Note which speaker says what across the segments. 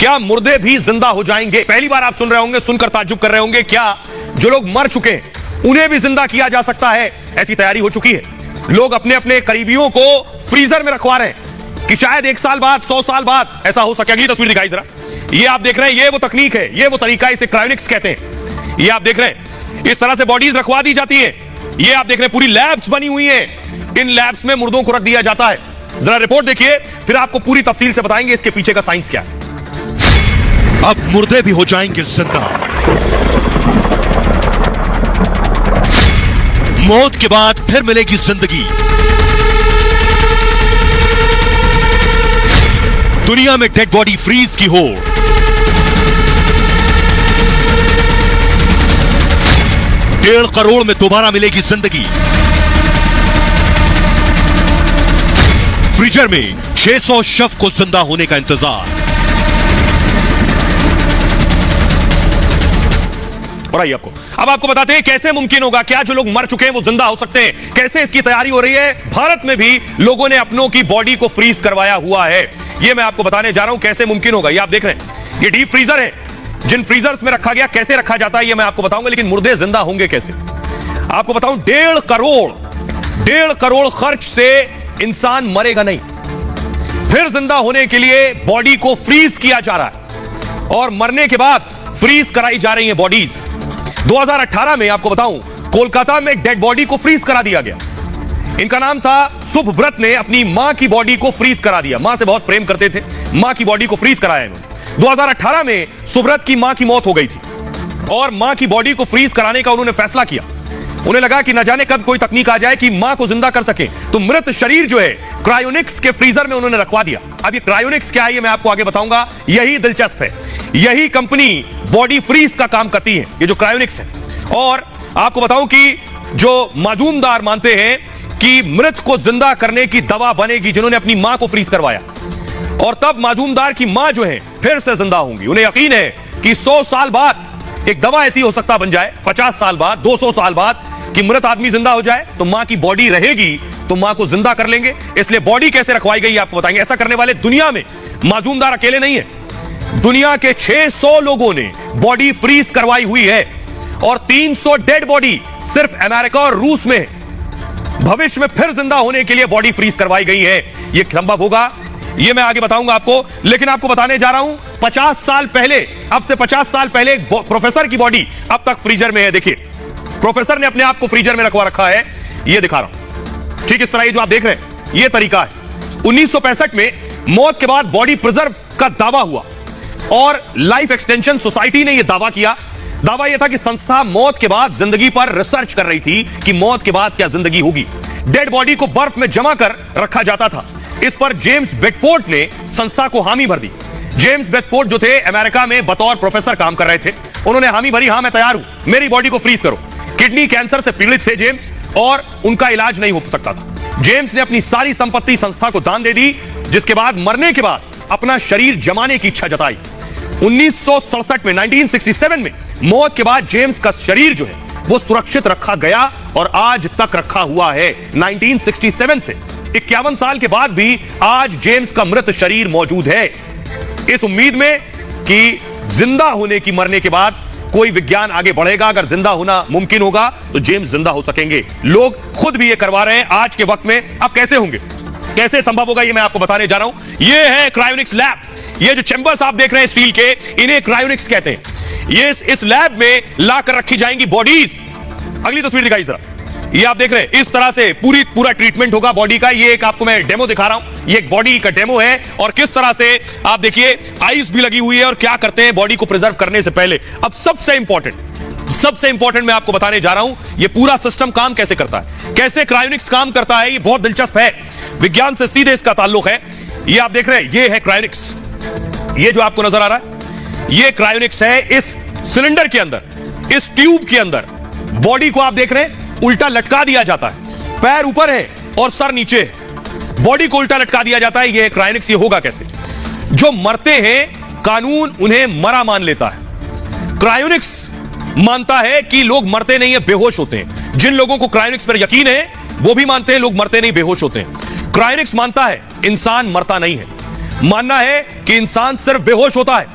Speaker 1: क्या मुर्दे भी जिंदा हो जाएंगे? पहली बार आप सुन रहे होंगे, सुनकर ताज्जुब कर रहे होंगे, क्या जो लोग मर चुके हैं उन्हें भी जिंदा किया जा सकता है? ऐसी तैयारी हो चुकी है। लोग अपने अपने करीबियों को फ्रीजर में रखवा रहे हैं कि शायद 1 साल बाद, 100 साल बाद ऐसा हो सके। अगली तस्वीर दिखाई जरा। ये आप देख रहे हैं, ये वो तकनीक है, ये वो तरीका, इसे क्रायोनिक्स कहते हैं। ये आप देख रहे हैं, इस तरह से बॉडीज रखवा दी जाती है। ये आप देख रहे हैं, पूरी लैब्स बनी हुई हैं। इन लैब्स में मुर्दों को रख दिया जाता है। जरा रिपोर्ट देखिए, फिर आपको पूरी तफसील से बताएंगे इसके पीछे का साइंस क्या है।
Speaker 2: अब मुर्दे भी हो जाएंगे जिंदा। मौत के बाद फिर मिलेगी जिंदगी। दुनिया में डेड बॉडी फ्रीज की होड़। डेढ़ करोड़ में दोबारा मिलेगी जिंदगी। फ्रीजर में 600 शव को जिंदा होने का इंतजार।
Speaker 1: और आइए अब आपको बताते हैं कैसे मुमकिन होगा, क्या जो लोग मर चुके हैं वो जिंदा हो सकते हैं, कैसे इसकी तैयारी हो रही है। भारत में भी लोगों ने अपनों की बॉडी को फ्रीज करवाया हुआ है। ये मैं आपको बताने जा रहा हूं कैसे मुमकिन होगा। ये आप देख रहे हैं, ये डीप फ्रीजर है। जिन फ्रीजर्स में रखा गया, कैसे रखा जाता है ये मैं आपको बताऊंगा, लेकिन मुर्दे जिंदा होंगे कैसे आपको बताऊं। 1.5 करोड़ खर्च से इंसान मरेगा नहीं, फिर जिंदा होने के लिए बॉडी को फ्रीज किया जा रहा है और मरने के बाद फ्रीज कराई जा रही है बॉडीज। 2018 में आपको बताऊं, कोलकाता में एक डेड बॉडी को फ्रीज करा दिया गया। इनका नाम था सुभव्रत ने अपनी मां की बॉडी को फ्रीज करा दिया। मां से बहुत प्रेम करते थे, मां की बॉडी को फ्रीज कराया इन्होंने। 2018 में सुभव्रत की मां की मौत हो गई थी और मां की बॉडी को फ्रीज कराने का उन्होंने फैसला किया। उन्हें लगा कि न जाने कब कोई तकनीक आ जाए कि मां को जिंदा कर सके, तो मृत शरीर जो है क्रायोनिक्स के फ्रीजर में उन्होंने रखवा दिया। अब ये क्रायोनिक्स क्या है ये मैं आपको आगे बताऊंगा। यही दिलचस्प है, यही कंपनी बॉडी फ्रीज का काम करती है, ये जो क्रायोनिक्स है। और आपको बताऊं कि जो माजूमदार मानते हैं कि मृत को जिंदा करने की दवा बनेगी, जिन्होंने अपनी मां को फ्रीज करवाया, और तब माजूमदार की मां जो है फिर से जिंदा होंगी। उन्हें यकीन है कि 100 साल बाद एक दवा ऐसी हो सकता बन जाए, 50 साल बाद, 200 साल बाद, कि मृत आदमी जिंदा हो जाए तो मां की बॉडी रहेगी, तो मां को जिंदा कर लेंगे। इसलिए बॉडी कैसे रखवाई गई आपको बताएंगे। ऐसा करने वाले दुनिया में माजूमदार अकेले नहीं है, दुनिया के 600 लोगों ने बॉडी फ्रीज करवाई हुई है और 300 डेड बॉडी सिर्फ अमेरिका और रूस में भविष्य में फिर जिंदा होने के लिए बॉडी फ्रीज करवाई गई है। यह संभव होगा, यह मैं आगे बताऊंगा आपको, लेकिन आपको बताने जा रहा हूं 50 साल पहले, अब से 50 साल पहले एक प्रोफेसर की बॉडी अब तक फ्रीजर में है। देखिए, प्रोफेसर ने अपने आप को फ्रीजर में रखवा रखा है। यह दिखा रहा हूं, ठीक इस तरह ये जो आप देख रहे हैं, यह तरीका है। 1965 में मौत के बाद बॉडी प्रिजर्व का दावा हुआ और लाइफ एक्सटेंशन सोसाइटी ने यह दावा किया। दावा यह था कि संस्था मौत के बाद जिंदगी पर रिसर्च कर रही थी कि मौत के बाद क्या जिंदगी होगी। डेड बॉडी को बर्फ में जमा कर रखा जाता था। इस पर जेम्स बेडफोर्ड ने संस्था को हामी भर दी। जेम्स बेडफोर्ड जो थे अमेरिका में बतौर प्रोफेसर काम कर रहे थे, उन्होंने हामी भरी, हां मैं तैयार हूं, मेरी बॉडी को फ्रीज करो। किडनी कैंसर से पीड़ित थे जेम्स और उनका इलाज नहीं हो सकता था। जेम्स ने अपनी सारी संपत्ति संस्था को दान दे दी, जिसके बाद मरने के बाद अपना शरीर जमाने की इच्छा जताई। 1967 में 1967 में मौत के बाद जेम्स का शरीर जो है वो सुरक्षित रखा गया और आज तक रखा हुआ है। 1967 से 51 साल के बाद भी आज जेम्स का मृत शरीर मौजूद है, इस उम्मीद में कि जिंदा होने की, मरने के बाद कोई विज्ञान आगे बढ़ेगा। अगर जिंदा होना मुमकिन होगा तो जेम्स जिंदा हो सकेंगे। लोग खुद भी ये करवा रहे हैं आज के वक्त में। अब कैसे होंगे, कैसे संभव होगा, ये मैं आपको बताने जा रहा हूं। ये है क्रायोनिक्स लैब। ये जो चैंबर्स आप देख रहे हैं स्टील के, इन्हें क्रायोनिक्स कहते हैं। ये इस लैब में लाकर रखी जाएंगी बॉडीज। अगली तस्वीर दिखाई जरा। ये आप देख रहे हैं, इस तरह से पूरा ट्रीटमेंट होगा बॉडी का। ये एक आपको मैं डेमो दिखा रहा हूं, ये एक बॉडी का डेमो है और किस तरह से आप देखिए आइस भी लगी हुई है और क्या करते हैं बॉडी को प्रिजर्व करने से पहले। अब सबसे इंपॉर्टेंट मैं आपको बताने जा रहा हूं, ये पूरा सिस्टम काम कैसे करता है, कैसे क्रायोनिक्स काम करता है। ये बहुत दिलचस्प है, विज्ञान से सीधे इसका ताल्लुक है। ये आप देख रहे हैं, ये है क्रायोनिक्स। ये जो आपको नजर आ रहा है, ये क्रायोनिक्स है। इस सिलेंडर के अंदर, इस ट्यूब के अंदर बॉडी को आप देख रहे हैं उल्टा लटका दिया जाता है। पैर ऊपर है और सर नीचे है, बॉडी को उल्टा लटका दिया जाता है। ये क्रायोनिक्स। ये होगा कैसे, जो मरते हैं कानून उन्हें मरा मान लेता है। क्रायोनिक्स मानता है कि लोग मरते नहीं है, बेहोश होते हैं। जिन लोगों को क्रायोनिक्स पर यकीन है वो भी मानते हैं लोग मरते नहीं, बेहोश होते हैं। क्रायोनिक्स मानता है इंसान मरता नहीं है। मानना है कि इंसान सिर्फ बेहोश होता है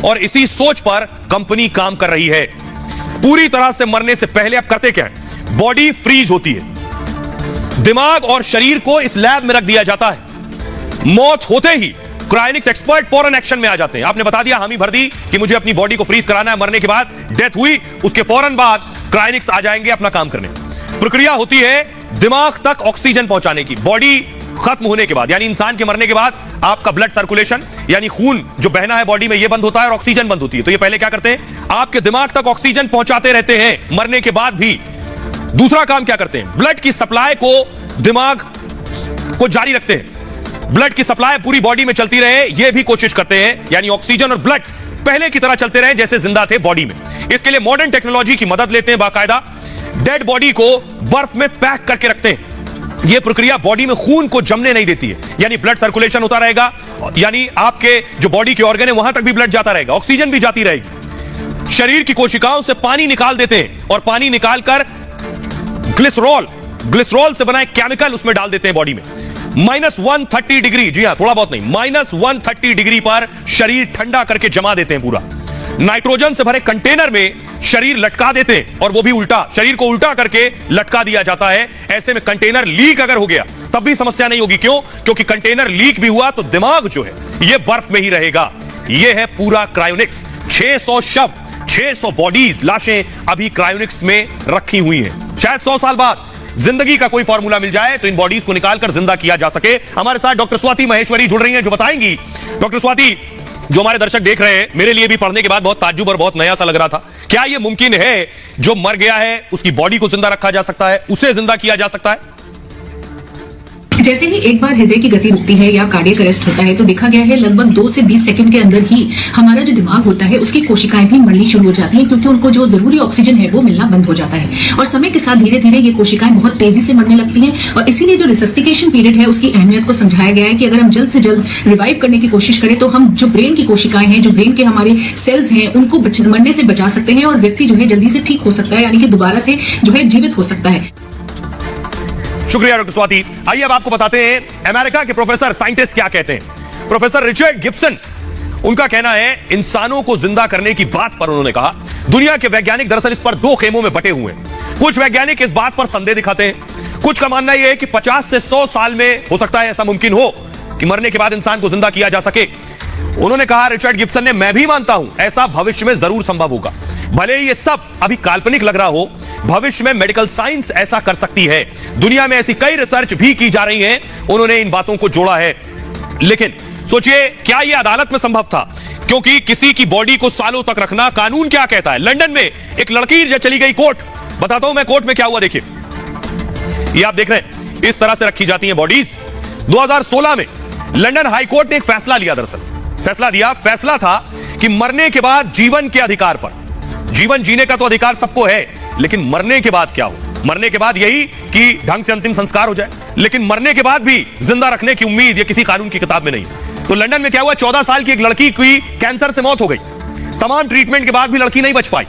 Speaker 1: और इसी सोच पर कंपनी काम कर रही है। पूरी तरह से मरने से पहले अब करते क्या है? बॉडी फ्रीज होती है, दिमाग और शरीर को इस लैब में रख दिया जाता है। मौत होते ही क्रायोनिक्स एक्सपर्ट फौरन एक्शन में आ जाते हैं। आपने बता दिया, हामी भर दी कि मुझे अपनी बॉडी को फ्रीज कराना है, मरने के बाद डेथ हुई, उसके फौरन बाद क्रायोनिक्स आ जाएंगे अपना काम करने। प्रक्रिया होती है दिमाग तक ऑक्सीजन पहुंचाने की। बॉडी खत्म होने के बाद, यानी इंसान के मरने के बाद आपका ब्लड सर्कुलेशन यानी खून जो बहना है बॉडी में, यह बंद होता है और ऑक्सीजन बंद होती है। तो ये पहले क्या करते हैं? आपके दिमाग तक ऑक्सीजन पहुंचाते रहते हैं मरने के बाद भी। दूसरा काम क्या करते हैं? ब्लड की सप्लाई को दिमाग को जारी रखते हैं। ब्लड की सप्लाई पूरी बॉडी में चलती रहे, यह भी कोशिश करते हैं, यानी ऑक्सीजन और ब्लड पहले की तरह चलते रहे जैसे जिंदा थे बॉडी में। इसके लिए मॉडर्न टेक्नोलॉजी की मदद लेते हैं। बाकायदा डेड बॉडी को बर्फ में पैक करके रखते हैं। यह प्रक्रिया बॉडी में खून को जमने नहीं देती है, यानी ब्लड सर्कुलेशन होता रहेगा, यानी आपके जो बॉडी के ऑर्गन है वहां तक भी ब्लड जाता रहेगा, ऑक्सीजन भी जाती रहेगी। शरीर की कोशिकाओं से पानी निकाल देते हैं और पानी निकालकर ग्लिसरॉल से बना एक केमिकल उसमें डाल देते हैं बॉडी में। -130 डिग्री, जी हां, थोड़ा बहुत नहीं, -130 डिग्री पर शरीर ठंडा करके जमा देते हैं पूरा। नाइट्रोजन से भरे कंटेनर में शरीर लटका देते हैं और वो भी उल्टा, शरीर को उल्टा करके लटका दिया जाता है। ऐसे में कंटेनर लीक अगर हो गया तब भी समस्या नहीं होगी। क्यों? क्योंकि कंटेनर लीक भी हुआ तो दिमाग जो है ये बर्फ में ही रहेगा। ये है पूरा क्रायोनिक्स। 600 शव, 600 बॉडीज, लाशें अभी क्रायोनिक्स में रखी हुई हैं। शायद 100 साल बाद जिंदगी का कोई फॉर्मूला मिल जाए तो इन बॉडीज को निकालकर जिंदा किया जा सके। हमारे साथ डॉक्टर स्वाति महेश्वरी जुड़ रही हैं जो बताएंगी। डॉक्टर स्वाति, जो हमारे दर्शक देख रहे हैं, मेरे लिए भी पढ़ने के बाद बहुत ताज्जुब और बहुत नया सा लग रहा था, क्या यह मुमकिन है जो मर गया है उसकी बॉडी को जिंदा रखा जा सकता है, उसे जिंदा किया जा सकता है?
Speaker 3: जैसे ही एक बार हृदय की गति रुकती है या कार्डियक अरेस्ट होता है तो देखा गया है लगभग 2 से 20 सेकंड के अंदर ही हमारा जो दिमाग होता है उसकी कोशिकाएं भी मरनी शुरू हो जाती हैं, क्योंकि उनको जो जरूरी ऑक्सीजन है वो मिलना बंद हो जाता है। और समय के साथ धीरे धीरे ये कोशिकाएं बहुत तेजी से मरने लगती हैं। और इसीलिए जो रिसस्टिकेशन पीरियड है उसकी अहमियत को समझाया गया है कि अगर हम जल्द से जल्द रिवाइव करने की कोशिश करें तो हम जो ब्रेन की कोशिकाएं हैं, जो ब्रेन के हमारे सेल्स हैं, उनको मरने से बचा सकते हैं और व्यक्ति जो है जल्दी से ठीक हो सकता है, यानी कि दोबारा से जो है जीवित हो सकता है।
Speaker 1: शुक्रिया डॉक्टर स्वाति। आइए अब आपको बताते हैं अमेरिका के प्रोफेसर साइंटिस्ट क्या कहते हैं। प्रोफेसर रिचर्ड गिब्सन, उनका कहना है इंसानों को जिंदा करने की बात पर उन्होंने कहा दुनिया के वैज्ञानिक दरअसल इस पर 2 खेमों में बटे हुए हैं। कुछ वैज्ञानिक इस बात पर संदेह दिखाते हैं, कुछ का मानना यह है कि 50 से 100 साल में हो सकता है ऐसा मुमकिन हो कि मरने के बाद इंसान को जिंदा किया जा सके। उन्होंने कहा, रिचर्ड गिब्सन ने, मैं भी मानता हूं ऐसा भविष्य में जरूर संभव होगा। भले ही ये सब अभी काल्पनिक लग रहा हो, भविष्य में मेडिकल साइंस ऐसा कर सकती है। दुनिया में ऐसी कई रिसर्च भी की जा रही हैं। उन्होंने इन बातों को जोड़ा है। लेकिन सोचिए, क्या यह अदालत में संभव था? क्योंकि किसी की बॉडी को सालों तक रखना, कानून क्या कहता है? लंदन में एक लड़की जो चली गई कोर्ट, बताता हूं मैं कोर्ट में क्या हुआ। देखिए, ये आप देख रहे हैं, इस तरह से रखी जाती हैं बॉडीज। 2016 में लंदन हाई कोर्ट ने एक फैसला लिया। दरअसल फैसला था कि मरने के बाद जीवन के अधिकार पर, जीवन जीने का तो अधिकार सबको है, लेकिन मरने के बाद क्या हो? मरने के बाद यही कि ढंग से अंतिम संस्कार हो जाए, लेकिन मरने के बाद भी जिंदा रखने की उम्मीद ये किसी कानून की किताब में नहीं। तो लंदन में क्या हुआ, 14 साल की एक लड़की की कैंसर से मौत हो गई। तमाम ट्रीटमेंट के बाद भी लड़की नहीं बच पाई।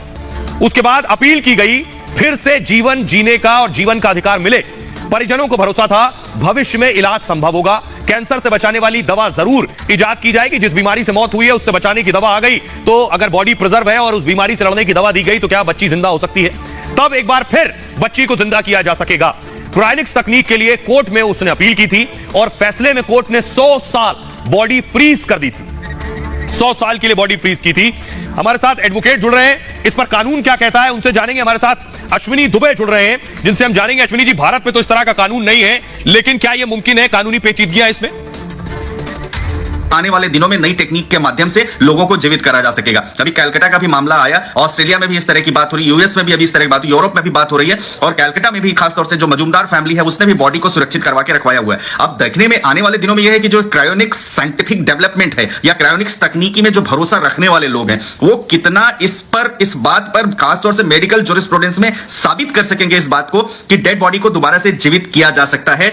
Speaker 1: उसके बाद अपील की गई, फिर से जीवन जीने का और जीवन का अधिकार मिले। परिजनों को भरोसा था भविष्य में इलाज संभव होगा, कैंसर से बचाने वाली दवा जरूर इजाद की जाएगी। जिस बीमारी से मौत हुई है उससे बचाने की दवा आ गई, तो अगर बॉडी प्रिजर्व है और उस बीमारी से लड़ने की दवा दी गई तो क्या बच्ची जिंदा हो सकती है? तब एक बार फिर बच्ची को जिंदा किया जा सकेगा। क्रायोनिक्स तकनीक के लिए कोर्ट में उसने अपील की थी और फैसले में कोर्ट ने 100 साल बॉडी फ्रीज कर दी थी। 100 साल के लिए बॉडी फ्रीज की थी। हमारे साथ एडवोकेट जुड़ रहे हैं, इस पर कानून क्या कहता है उनसे जानेंगे। हमारे साथ अश्विनी दुबे जुड़ रहे हैं, जिनसे हम जानेंगे। अश्विनी जी, भारत में तो इस तरह का कानून नहीं है, लेकिन क्या यह मुमकिन है? कानूनी पेचीदगियां इसमें?
Speaker 4: आने वाले दिनों में नई टेक्निक के माध्यम से लोगों को जीवित करा जा सकेगा। अभी कैलकाटा का भी मामला आया, ऑस्ट्रेलिया में भी इस तरह की बात हो रही है, यूएस में भी अभी इस तरह की बात, यूरोप में भी बात हो रही है, और कैलकाटा में भी खासतौर से जो मजूमदार फैमिली है उसने भी बॉडी को सुरक्षित करवा के रखवाया हुआ है। अब देखने में आने वाले दिनों में यह है कि जो क्रायोनिक्स साइंटिफिक डेवलपमेंट है या क्रायोनिक्स तकनीकी में जो भरोसा रखने वाले लोग हैं वो कितना इस बात पर खासतौर से मेडिकल जूरिस्प्रूडेंस में साबित कर सकेंगे इस बात को कि डेड बॉडी को दोबारा से जीवित किया जा सकता है।